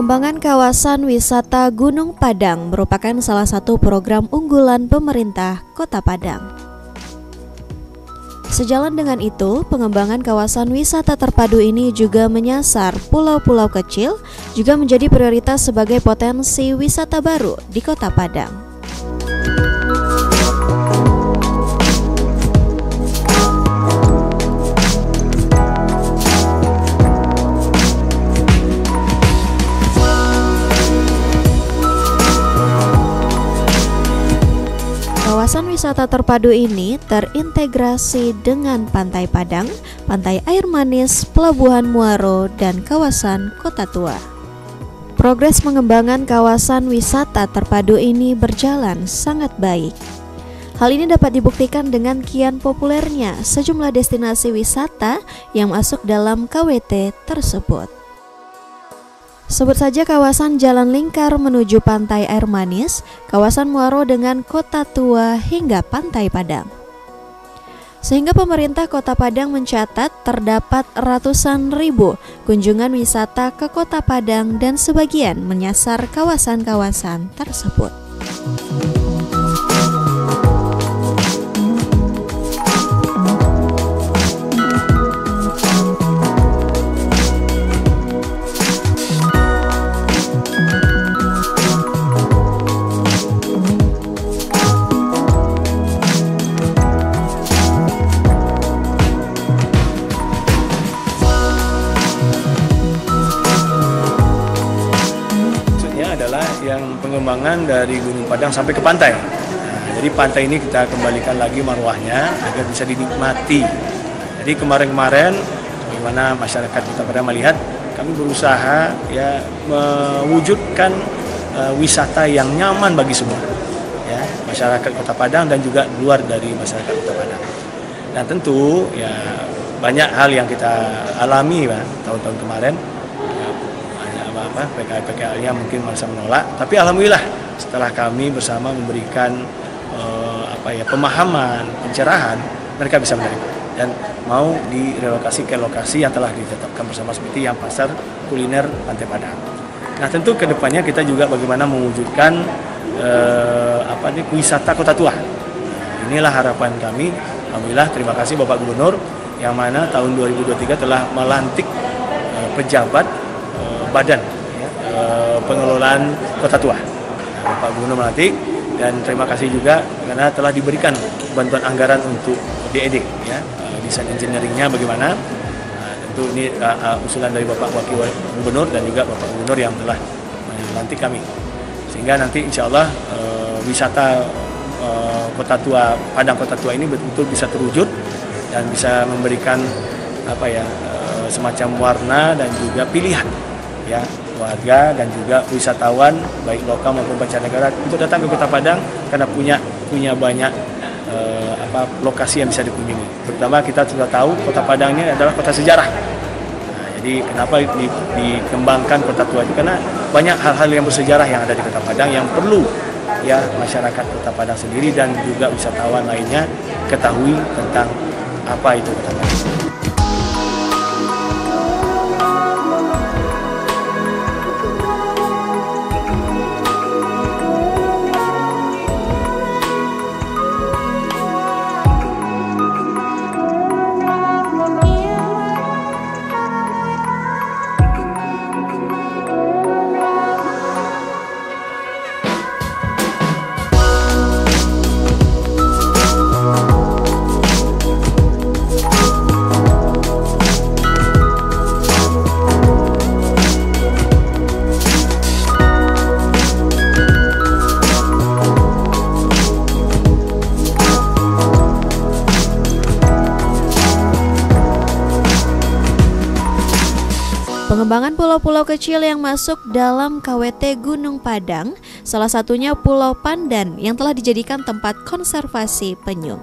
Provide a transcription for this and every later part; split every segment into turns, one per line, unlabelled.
Pengembangan kawasan wisata Gunung Padang merupakan salah satu program unggulan pemerintah Kota Padang. Sejalan dengan itu, pengembangan kawasan wisata terpadu ini juga menyasar pulau-pulau kecil, juga menjadi prioritas sebagai potensi wisata baru di Kota Padang. Kawasan wisata terpadu ini terintegrasi dengan Pantai Padang, Pantai Air Manis, Pelabuhan Muaro, dan kawasan Kota Tua. Progres pengembangan kawasan wisata terpadu ini berjalan sangat baik. Hal ini dapat dibuktikan dengan kian populernya sejumlah destinasi wisata yang masuk dalam KWT tersebut. Sebut saja kawasan Jalan Lingkar menuju Pantai Air Manis, kawasan Muaro dengan Kota Tua hingga Pantai Padang. Sehingga pemerintah Kota Padang mencatat terdapat ratusan ribu kunjungan wisata ke Kota Padang dan sebagian menyasar kawasan-kawasan tersebut.
Yang pengembangan dari Gunung Padang sampai ke pantai. Nah, jadi pantai ini kita kembalikan lagi marwahnya agar bisa dinikmati. Jadi kemarin-kemarin bagaimana masyarakat Kota Padang melihat kami berusaha ya mewujudkan wisata yang nyaman bagi semua. Ya, masyarakat Kota Padang dan juga luar dari masyarakat Kota Padang. Dan tentu ya banyak hal yang kita alami tahun-tahun kemarin. PKL-nya mungkin merasa menolak, tapi alhamdulillah setelah kami bersama memberikan pemahaman, pencerahan, mereka bisa menerima dan mau direlokasi ke lokasi yang telah ditetapkan bersama seperti yang pasar kuliner Pantai Padang. Nah tentu kedepannya kita juga bagaimana mewujudkan wisata Kota Tua. Inilah harapan kami. Alhamdulillah terima kasih Bapak Gubernur yang mana tahun 2023 telah melantik pejabat badan pengelolaan Kota Tua. Pak Gubernur melantik dan terima kasih juga karena telah diberikan bantuan anggaran untuk DED ya, desain engineeringnya bagaimana. Tentu ini usulan dari Bapak Wakil Gubernur dan juga Bapak Gubernur yang telah melantik kami. Sehingga nanti insya Allah wisata Kota Tua, Padang Kota Tua ini betul-betul bisa terwujud dan bisa memberikan semacam warna dan juga pilihan ya warga dan juga wisatawan baik lokal maupun mancanegara untuk datang ke Kota Padang karena punya banyak lokasi yang bisa dikunjungi. Terutama kita sudah tahu Kota Padang ini adalah kota sejarah. Nah, jadi kenapa dikembangkan Kota Tua itu karena banyak hal-hal yang bersejarah yang ada di Kota Padang yang perlu ya masyarakat Kota Padang sendiri dan juga wisatawan lainnya ketahui tentang apa itu Kota Padang.
Pengembangan pulau-pulau kecil yang masuk dalam KWT Gunung Padang, salah satunya Pulau Pandan yang telah dijadikan tempat konservasi penyu.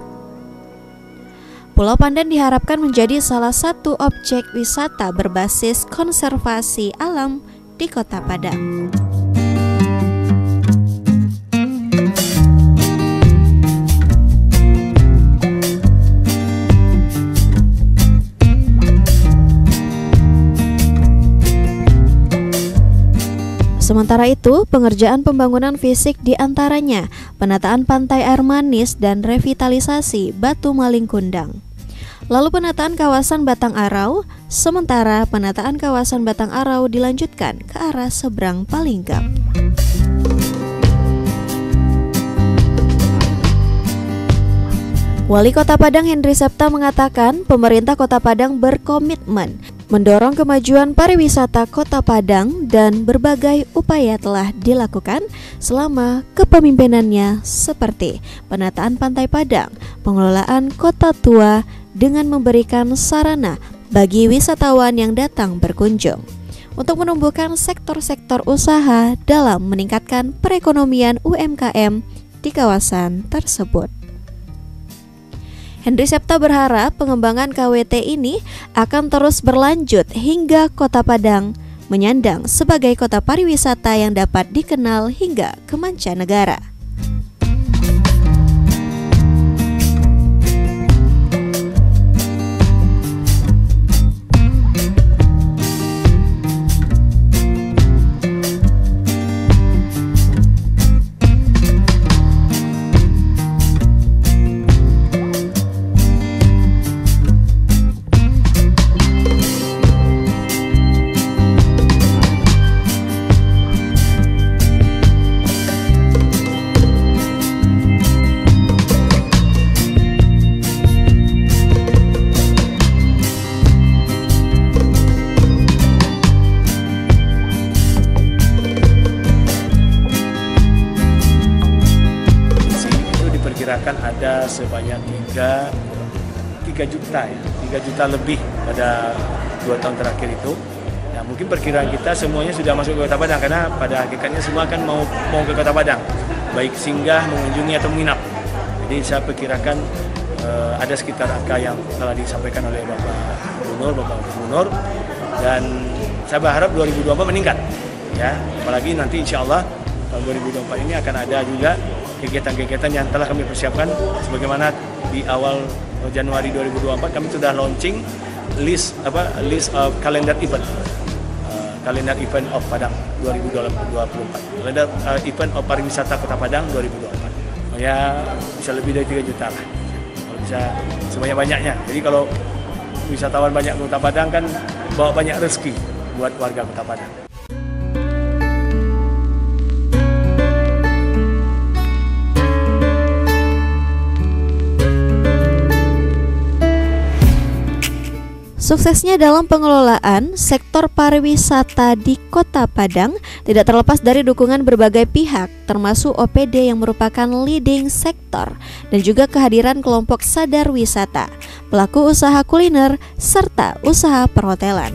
Pulau Pandan diharapkan menjadi salah satu objek wisata berbasis konservasi alam di Kota Padang. Sementara itu, pengerjaan pembangunan fisik diantaranya penataan pantai air manis dan revitalisasi Batu Maling Kundang. Lalu penataan kawasan Batang Arau, sementara penataan kawasan Batang Arau dilanjutkan ke arah seberang Palinggap. Wali Kota Padang Henry Septa mengatakan pemerintah Kota Padang berkomitmen mendorong kemajuan pariwisata Kota Padang dan berbagai upaya telah dilakukan selama kepemimpinannya seperti penataan Pantai Padang, pengelolaan Kota Tua dengan memberikan sarana bagi wisatawan yang datang berkunjung untuk menumbuhkan sektor-sektor usaha dalam meningkatkan perekonomian UMKM di kawasan tersebut. Henry Septa berharap pengembangan KWT ini akan terus berlanjut hingga Kota Padang menyandang sebagai kota pariwisata yang dapat dikenal hingga ke mancanegara.
Diperkirakan ada sebanyak 3 juta ya, 3 juta lebih pada 2 tahun terakhir itu. Nah, mungkin perkiraan kita semuanya sudah masuk ke Kota Padang karena pada hakikatnya semua kan mau ke Kota Padang, baik singgah, mengunjungi atau menginap. Jadi saya perkirakan ada sekitar angka yang telah disampaikan oleh Bapak Gubernur, dan saya berharap 2024 meningkat ya, apalagi nanti insya Allah tahun 2024 ini akan ada juga kegiatan-kegiatan yang telah kami persiapkan. Sebagaimana di awal Januari 2024 kami sudah launching list of calendar event, kalender event of Padang 2024, kalender event of pariwisata Kota Padang 2024. Ya bisa lebih dari 3 juta lah, kalau bisa sebanyak-banyaknya. Jadi kalau wisatawan banyak ke Kota Padang kan bawa banyak rezeki buat warga Kota Padang.
Suksesnya dalam pengelolaan sektor pariwisata di Kota Padang tidak terlepas dari dukungan berbagai pihak, termasuk OPD yang merupakan leading sektor, dan juga kehadiran kelompok sadar wisata, pelaku usaha kuliner, serta usaha perhotelan.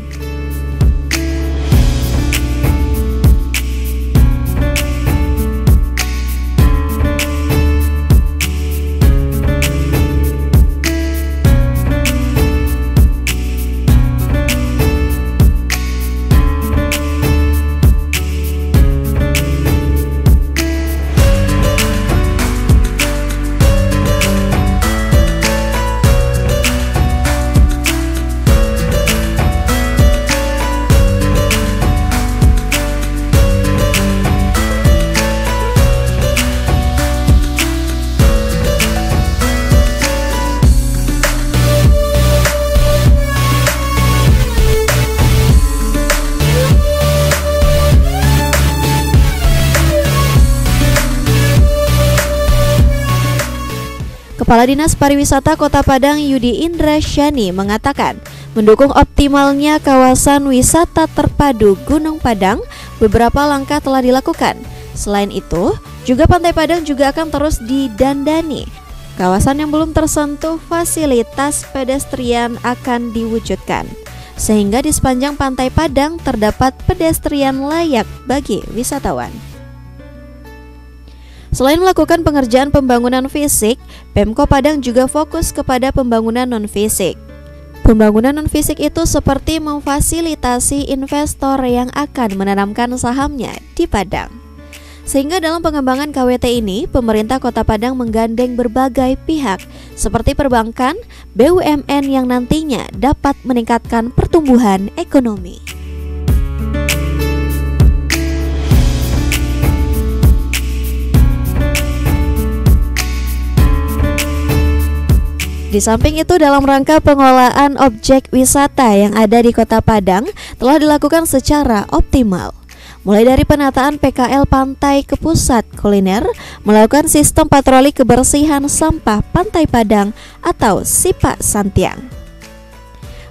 Kepala Dinas Pariwisata Kota Padang Yudi Indra Syani mengatakan, mendukung optimalnya kawasan wisata terpadu Gunung Padang, beberapa langkah telah dilakukan. Selain itu, juga Pantai Padang juga akan terus didandani. Kawasan yang belum tersentuh fasilitas pedestrian akan diwujudkan, sehingga di sepanjang Pantai Padang terdapat pedestrian layak bagi wisatawan. Selain melakukan pengerjaan pembangunan fisik, Pemko Padang juga fokus kepada pembangunan non-fisik. Pembangunan non-fisik itu seperti memfasilitasi investor yang akan menanamkan sahamnya di Padang. Sehingga dalam pengembangan KWT ini, pemerintah Kota Padang menggandeng berbagai pihak seperti perbankan, BUMN yang nantinya dapat meningkatkan pertumbuhan ekonomi. Di samping itu, dalam rangka pengelolaan objek wisata yang ada di Kota Padang telah dilakukan secara optimal. Mulai dari penataan PKL pantai ke pusat kuliner, melakukan sistem patroli kebersihan sampah Pantai Padang atau SIPA Santiang,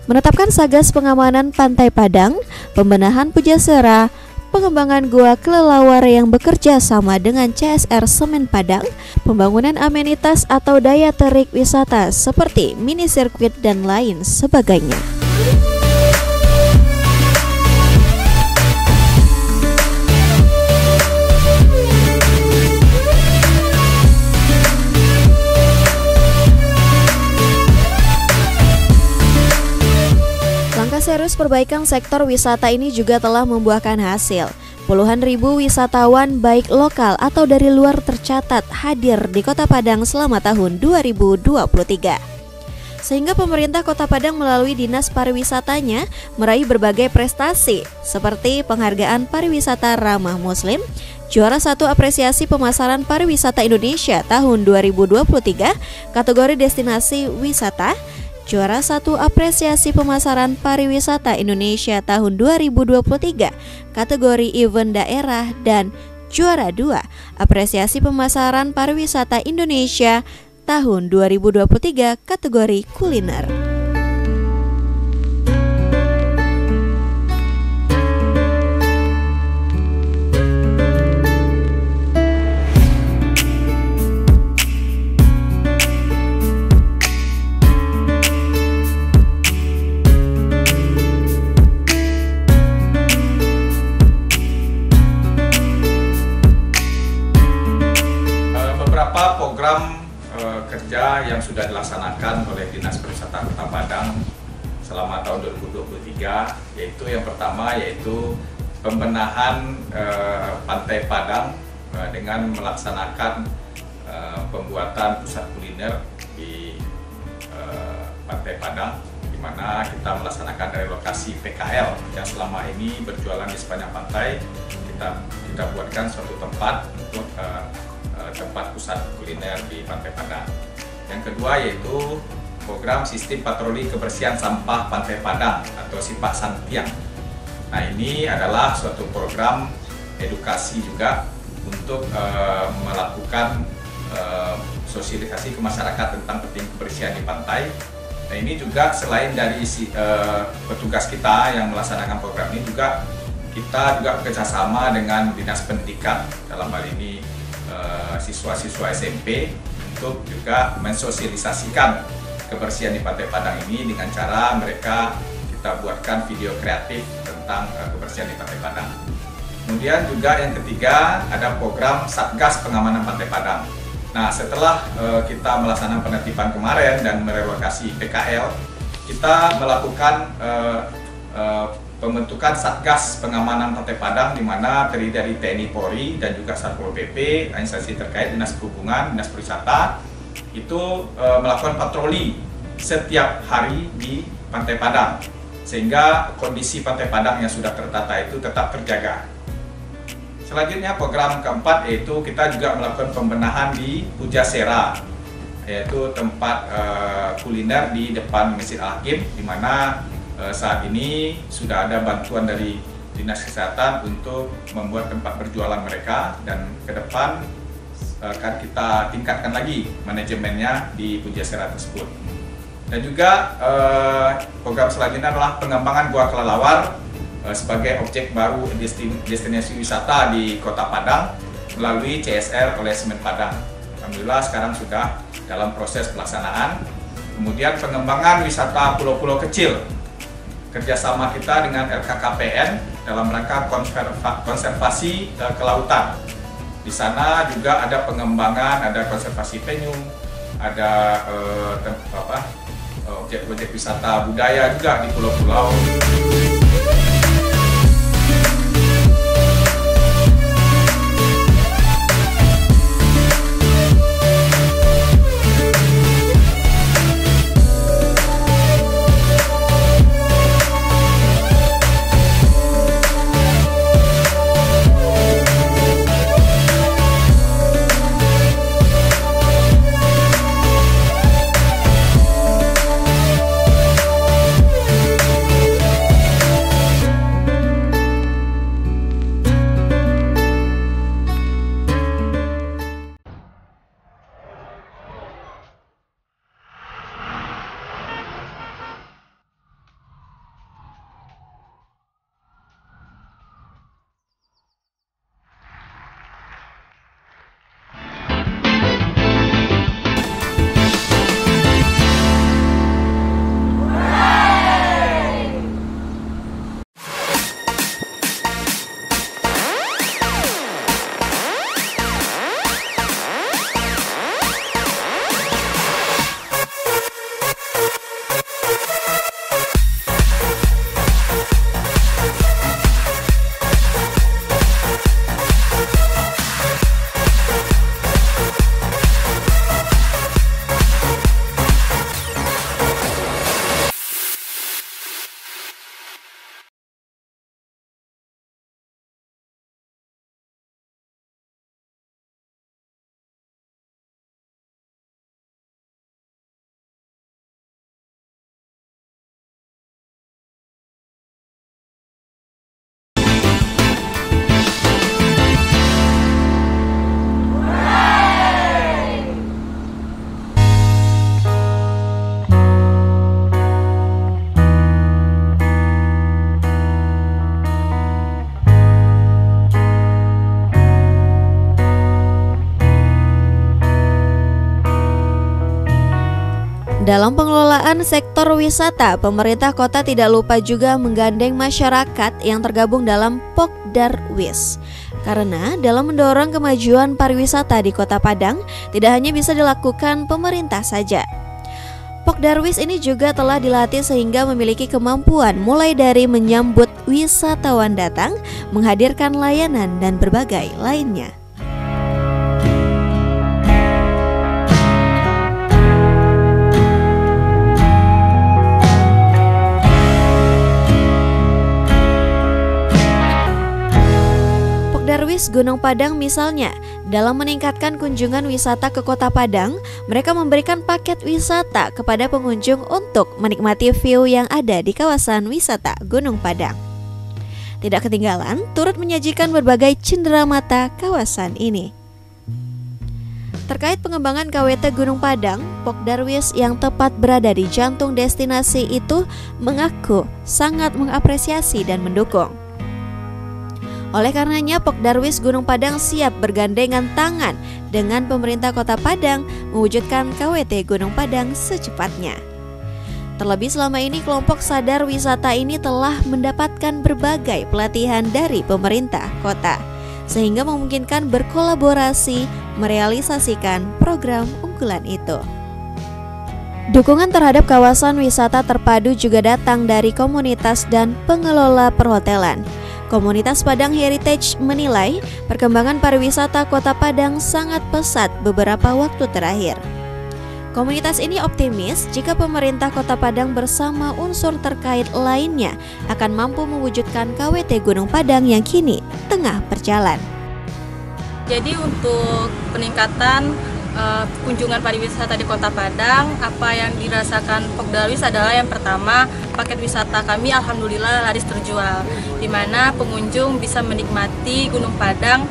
menetapkan Satgas Pengamanan Pantai Padang, pembenahan Pujasera, pengembangan gua kelelawar yang bekerja sama dengan CSR Semen Padang, pembangunan amenitas atau daya tarik wisata seperti mini sirkuit dan lain sebagainya. Serius perbaikan sektor wisata ini juga telah membuahkan hasil. Puluhan ribu wisatawan baik lokal atau dari luar tercatat hadir di Kota Padang selama tahun 2023. Sehingga pemerintah Kota Padang melalui Dinas Pariwisatanya meraih berbagai prestasi seperti penghargaan pariwisata ramah muslim, juara 1 apresiasi pemasaran pariwisata Indonesia tahun 2023 kategori destinasi wisata, juara 1 apresiasi pemasaran pariwisata Indonesia tahun 2023 kategori event daerah, dan juara 2 apresiasi pemasaran pariwisata Indonesia tahun 2023 kategori kuliner.
Program kerja yang sudah dilaksanakan oleh Dinas Pariwisata Kota Padang selama tahun 2023, yaitu yang pertama yaitu pembenahan Pantai Padang dengan melaksanakan pembuatan pusat kuliner di Pantai Padang, di mana kita melaksanakan dari lokasi PKL yang selama ini berjualan di sepanjang pantai. Kita buatkan suatu tempat untuk tempat pusat kuliner di Pantai Padang. Yang kedua yaitu program sistem patroli kebersihan sampah Pantai Padang atau SIPA Santiang. Nah, ini adalah suatu program edukasi juga untuk melakukan sosialisasi ke masyarakat tentang penting kebersihan di pantai. Nah, ini juga selain dari petugas kita yang melaksanakan program ini, kita juga bekerjasama dengan Dinas Pendidikan, dalam hal ini siswa-siswa SMP, untuk juga mensosialisasikan kebersihan di Pantai Padang ini dengan cara kita buatkan video kreatif tentang kebersihan di Pantai Padang. Kemudian juga yang ketiga ada program Satgas Pengamanan Pantai Padang. Nah, setelah kita melaksanakan penertiban kemarin dan merelokasi PKL, kita melakukan pembentukan Satgas Pengamanan Pantai Padang, di mana terdiri dari TNI Polri dan juga Satpol PP, instansi terkait, Dinas Perhubungan, Dinas Pariwisata, itu melakukan patroli setiap hari di Pantai Padang, sehingga kondisi Pantai Padang yang sudah tertata itu tetap terjaga. Selanjutnya program keempat yaitu kita juga melakukan pembenahan di Pujasera, yaitu tempat kuliner di depan Masjid Al-Hakim, di mana saat ini sudah ada bantuan dari Dinas Kesehatan untuk membuat tempat berjualan mereka, dan ke depan akan kita tingkatkan lagi manajemennya di Pujasera tersebut. Dan juga program selanjutnya adalah pengembangan Gua Kelelawar sebagai objek baru destinasi wisata di Kota Padang melalui CSR oleh Semen Padang. Alhamdulillah sekarang sudah dalam proses pelaksanaan. Kemudian pengembangan wisata pulau-pulau kecil, kerjasama kita dengan LKKPN dalam rangka konservasi kelautan. Di sana juga ada pengembangan, ada konservasi penyu, ada objek-objek wisata budaya juga di pulau-pulau.
Dalam pengelolaan sektor wisata, pemerintah kota tidak lupa juga menggandeng masyarakat yang tergabung dalam Pokdarwis. Karena dalam mendorong kemajuan pariwisata di Kota Padang, tidak hanya bisa dilakukan pemerintah saja. Pokdarwis ini juga telah dilatih sehingga memiliki kemampuan mulai dari menyambut wisatawan datang, menghadirkan layanan, dan berbagai lainnya. Pokdarwis Gunung Padang misalnya, dalam meningkatkan kunjungan wisata ke Kota Padang, mereka memberikan paket wisata kepada pengunjung untuk menikmati view yang ada di kawasan wisata Gunung Padang. Tidak ketinggalan, turut menyajikan berbagai cenderamata kawasan ini. Terkait pengembangan KWT Gunung Padang, Pokdarwis yang tepat berada di jantung destinasi itu mengaku sangat mengapresiasi dan mendukung. Oleh karenanya, Pokdarwis Gunung Padang siap bergandengan tangan dengan pemerintah Kota Padang mewujudkan KWT Gunung Padang secepatnya. Terlebih selama ini kelompok sadar wisata ini telah mendapatkan berbagai pelatihan dari pemerintah kota, sehingga memungkinkan berkolaborasi merealisasikan program unggulan itu. Dukungan terhadap kawasan wisata terpadu juga datang dari komunitas dan pengelola perhotelan. Komunitas Padang Heritage menilai perkembangan pariwisata Kota Padang sangat pesat beberapa waktu terakhir. Komunitas ini optimis jika pemerintah Kota Padang bersama unsur terkait lainnya akan mampu mewujudkan KWT Gunung Padang yang kini tengah berjalan.
Jadi untuk peningkatan kunjungan pariwisata di Kota Padang, apa yang dirasakan Pokdarwis adalah yang pertama, paket wisata kami alhamdulillah laris terjual, di mana pengunjung bisa menikmati Gunung Padang,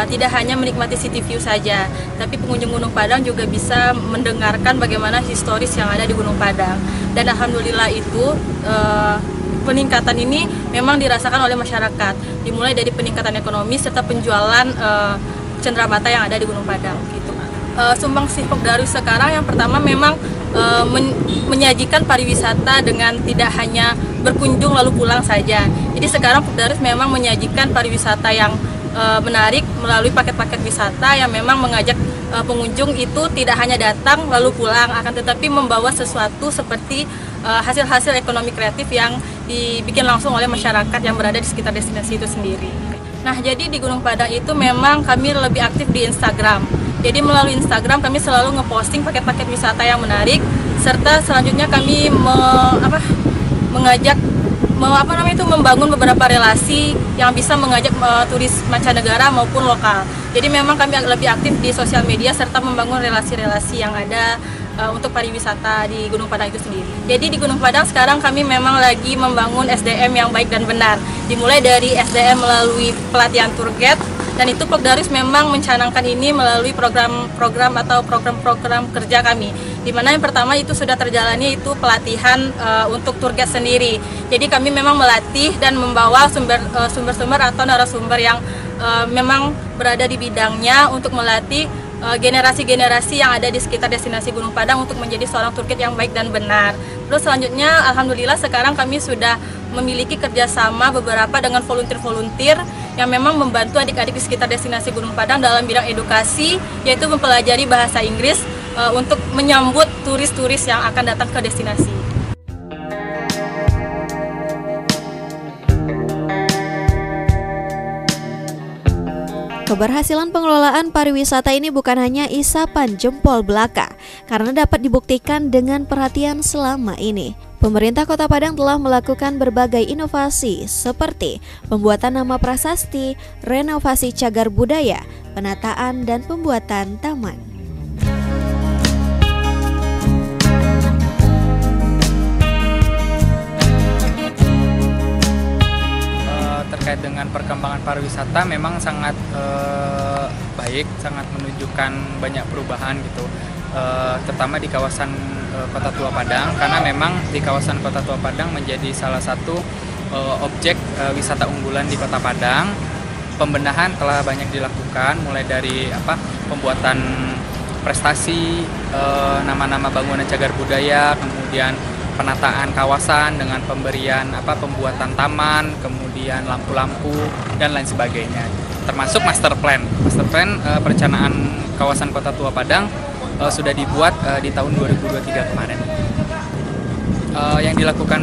tidak hanya menikmati city view saja, tapi pengunjung Gunung Padang juga bisa mendengarkan bagaimana historis yang ada di Gunung Padang. Dan alhamdulillah itu peningkatan ini memang dirasakan oleh masyarakat, dimulai dari peningkatan ekonomi serta penjualan cenderamata yang ada di Gunung Padang. Gitu. Sumbangsih Pokdarwis sekarang yang pertama memang menyajikan pariwisata dengan tidak hanya berkunjung lalu pulang saja. Jadi sekarang Pokdarwis memang menyajikan pariwisata yang menarik melalui paket-paket wisata yang memang mengajak pengunjung itu tidak hanya datang lalu pulang, akan tetapi membawa sesuatu seperti hasil-hasil ekonomi kreatif yang dibikin langsung oleh masyarakat yang berada di sekitar destinasi itu sendiri. Nah, jadi di Gunung Padang itu memang kami lebih aktif di Instagram. Jadi melalui Instagram kami selalu ngeposting paket-paket wisata yang menarik, serta selanjutnya kami membangun beberapa relasi yang bisa mengajak turis mancanegara maupun lokal. Jadi memang kami lebih aktif di sosial media serta membangun relasi-relasi yang ada untuk pariwisata di Gunung Padang itu sendiri. Jadi di Gunung Padang sekarang kami memang lagi membangun SDM yang baik dan benar. Dimulai dari SDM melalui pelatihan tour guide, dan itu Pokdarwis memang mencanangkan ini melalui program-program kerja kami. Di mana yang pertama itu sudah terjalannya itu pelatihan untuk tour guide sendiri. Jadi kami memang melatih dan membawa sumber-sumber atau narasumber yang memang berada di bidangnya untuk melatih generasi-generasi yang ada di sekitar destinasi Gunung Padang untuk menjadi seorang tour guide yang baik dan benar. Terus selanjutnya alhamdulillah sekarang kami sudah memiliki kerjasama beberapa dengan volunteer-volunteer yang memang membantu adik-adik di sekitar destinasi Gunung Padang dalam bidang edukasi, yaitu mempelajari bahasa Inggris untuk menyambut turis-turis yang akan datang ke destinasi.
Keberhasilan pengelolaan pariwisata ini bukan hanya isapan jempol belaka, karena dapat dibuktikan dengan perhatian selama ini. Pemerintah Kota Padang telah melakukan berbagai inovasi seperti pembuatan nama prasasti, renovasi cagar budaya, penataan, dan pembuatan taman.
Terkait dengan perkembangan pariwisata memang sangat baik, sangat menunjukkan banyak perubahan gitu, terutama di kawasan Kota Tua Padang, karena memang di kawasan Kota Tua Padang menjadi salah satu objek wisata unggulan di Kota Padang. Pembenahan telah banyak dilakukan, mulai dari pembuatan prestasi, nama-nama bangunan cagar budaya, kemudian penataan kawasan dengan pembuatan taman, kemudian lampu-lampu dan lain sebagainya. Termasuk master plan. Master plan perencanaan kawasan Kota Tua Padang sudah dibuat di tahun 2023 kemarin. Yang dilakukan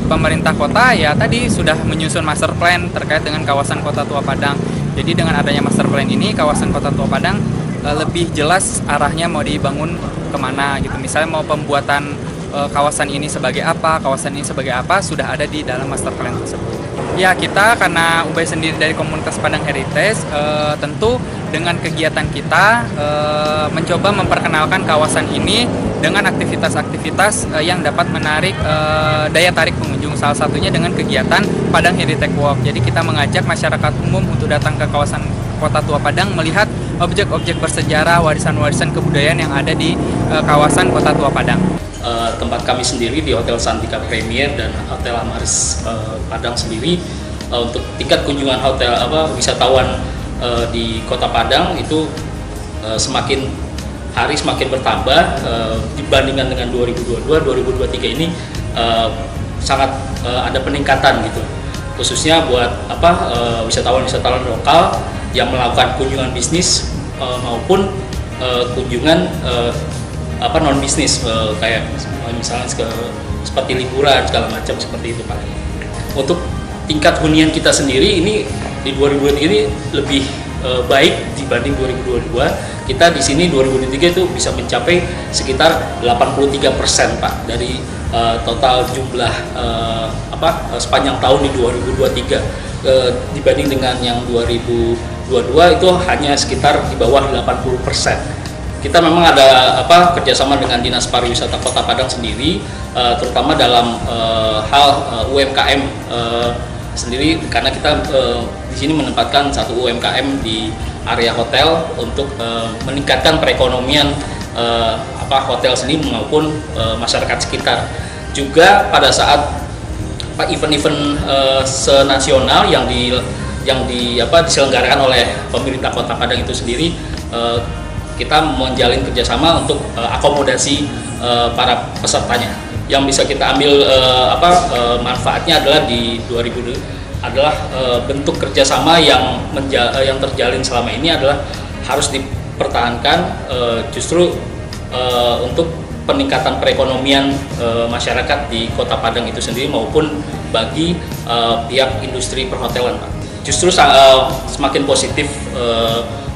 pemerintah kota ya tadi sudah menyusun master plan terkait dengan kawasan Kota Tua Padang. Jadi dengan adanya master plan ini, kawasan Kota Tua Padang lebih jelas arahnya mau dibangun kemana gitu. Misalnya mau pembuatan kawasan ini sebagai apa, kawasan ini sebagai apa, sudah ada di dalam master plan tersebut. Ya, kita karena UBY sendiri dari komunitas Padang Heritage, tentu dengan kegiatan kita mencoba memperkenalkan kawasan ini dengan aktivitas-aktivitas yang dapat menarik daya tarik pengunjung. Salah satunya dengan kegiatan Padang Heritage Walk. Jadi kita mengajak masyarakat umum untuk datang ke kawasan Kota Tua Padang melihat objek-objek bersejarah, warisan-warisan kebudayaan yang ada di kawasan Kota Tua Padang.
Tempat kami sendiri di Hotel Santika Premier dan Hotel Amaris Padang sendiri untuk tingkat kunjungan hotel wisatawan di Kota Padang itu semakin hari semakin bertambah dibandingkan dengan 2022-2023 ini sangat ada peningkatan gitu, khususnya buat wisatawan-wisatawan lokal yang melakukan kunjungan bisnis maupun kunjungan non bisnis kayak misalnya seperti liburan segala macam seperti itu Pak. Untuk tingkat hunian kita sendiri ini di 2023 ini lebih baik dibanding 2022. Kita di sini 2023 itu bisa mencapai sekitar 83% Pak dari total jumlah sepanjang tahun di 2023 dibanding dengan yang 2022 itu hanya sekitar di bawah 80%. Kita memang ada kerjasama dengan Dinas Pariwisata Kota Padang sendiri, terutama dalam hal UMKM sendiri, karena kita di sini menempatkan satu UMKM di area hotel untuk meningkatkan perekonomian hotel sendiri maupun masyarakat sekitar. Juga pada saat event-event senasional yang diselenggarakan oleh pemerintah Kota Padang itu sendiri, kita menjalin kerjasama untuk akomodasi para pesertanya. Yang bisa kita ambil manfaatnya adalah di 2000 adalah bentuk kerjasama yang terjalin selama ini adalah harus dipertahankan justru untuk peningkatan perekonomian masyarakat di Kota Padang itu sendiri maupun bagi pihak industri perhotelan Pak. Justru semakin positif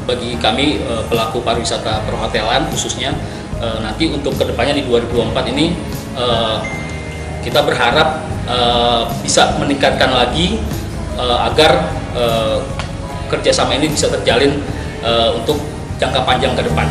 bagi kami pelaku pariwisata perhotelan khususnya nanti untuk kedepannya di 2024 ini kita berharap bisa meningkatkan lagi agar kerjasama ini bisa terjalin untuk jangka panjang ke depan.